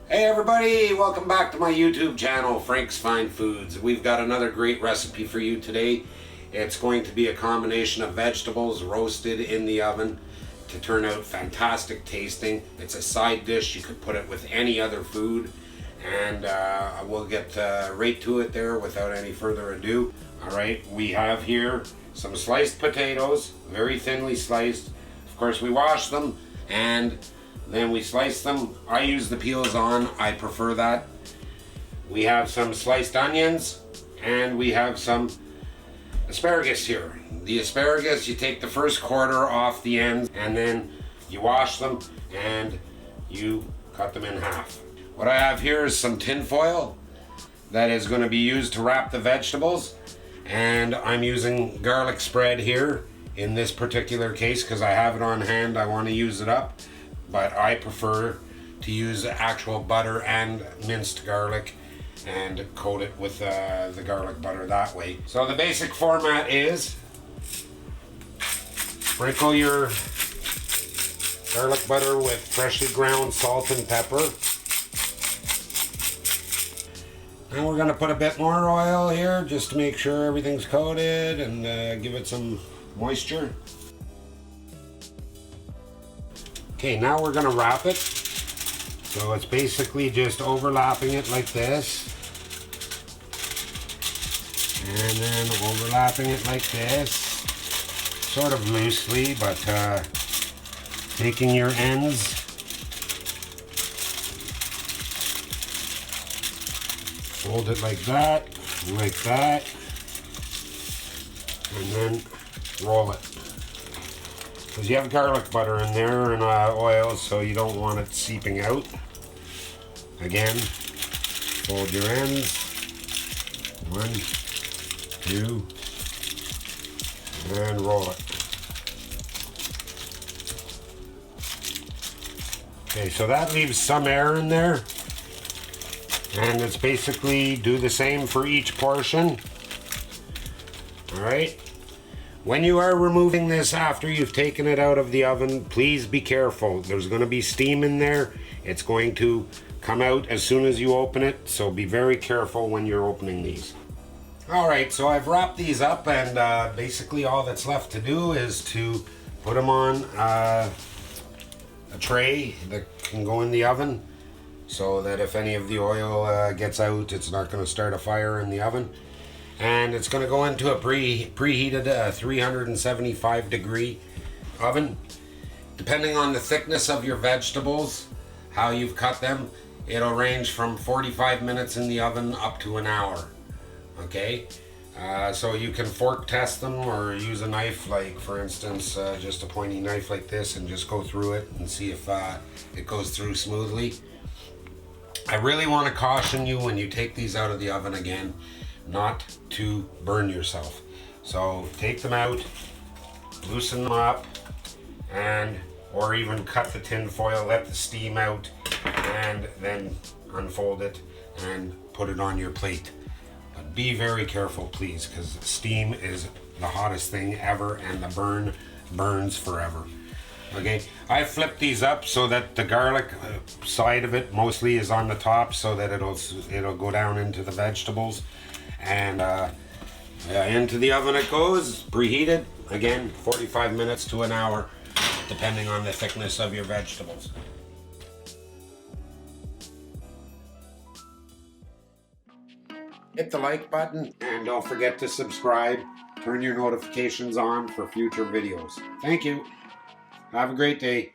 Hey everybody, welcome back to my YouTube channel, Frank's Fine Foods. We've got another great recipe for you today. It's going to be a combination of vegetables roasted in the oven to turn out fantastic tasting. It's a side dish, you could put it with any other food, and we'll get right to it there without any further ado. Alright, we have here some sliced potatoes, very thinly sliced. Of course we wash them and then we slice them. I use the peels on, I prefer that. We have some sliced onions and we have some asparagus here. The asparagus, you take the first quarter off the ends and then you wash them and you cut them in half. What I have here is some tin foil that is going to be used to wrap the vegetables, and I'm using garlic spread here in this particular case because I have it on hand. I want to use it up. But I prefer to use actual butter and minced garlic and coat it with the garlic butter that way. So the basic format is sprinkle your garlic butter with freshly ground salt and pepper. Now we're going to put a bit more oil here just to make sure everything's coated and give it some moisture. Okay, now we're going to wrap it. So it's basically just overlapping it like this. And then overlapping it like this. Sort of loosely, but taking your ends. Fold it like that, and then roll it. Because you have garlic butter in there and oil, so you don't want it seeping out. Again, fold your ends. 1, 2, and roll it. Okay, so that leaves some air in there. And it's basically do the same for each portion. Alright. When you are removing this after you've taken it out of the oven, please be careful. There's going to be steam in there. It's going to come out as soon as you open it, so be very careful when you're opening these. Alright, so I've wrapped these up, and basically all that's left to do is to put them on a tray that can go in the oven so that if any of the oil gets out, it's not going to start a fire in the oven. And it's going to go into a preheated 375 degree oven. Depending on the thickness of your vegetables, how you've cut them, it'll range from 45 minutes in the oven up to an hour. Okay, so you can fork test them or use a knife, like for instance just a pointy knife like this, and just go through it and see if it goes through smoothly. I really want to caution you when you take these out of the oven again, not to burn yourself. So take them out, loosen them up, and or even cut the tin foil, let the steam out, and then unfold it and put it on your plate. But be very careful, please, because steam is the hottest thing ever, and the burn burns forever. Okay, I flipped these up so that the garlic side of it mostly is on the top, so that it'll go down into the vegetables. And into the oven it goes, preheated, again 45 minutes to an hour, depending on the thickness of your vegetables. Hit the like button and don't forget to subscribe. Turn your notifications on for future videos. Thank you. Have a great day.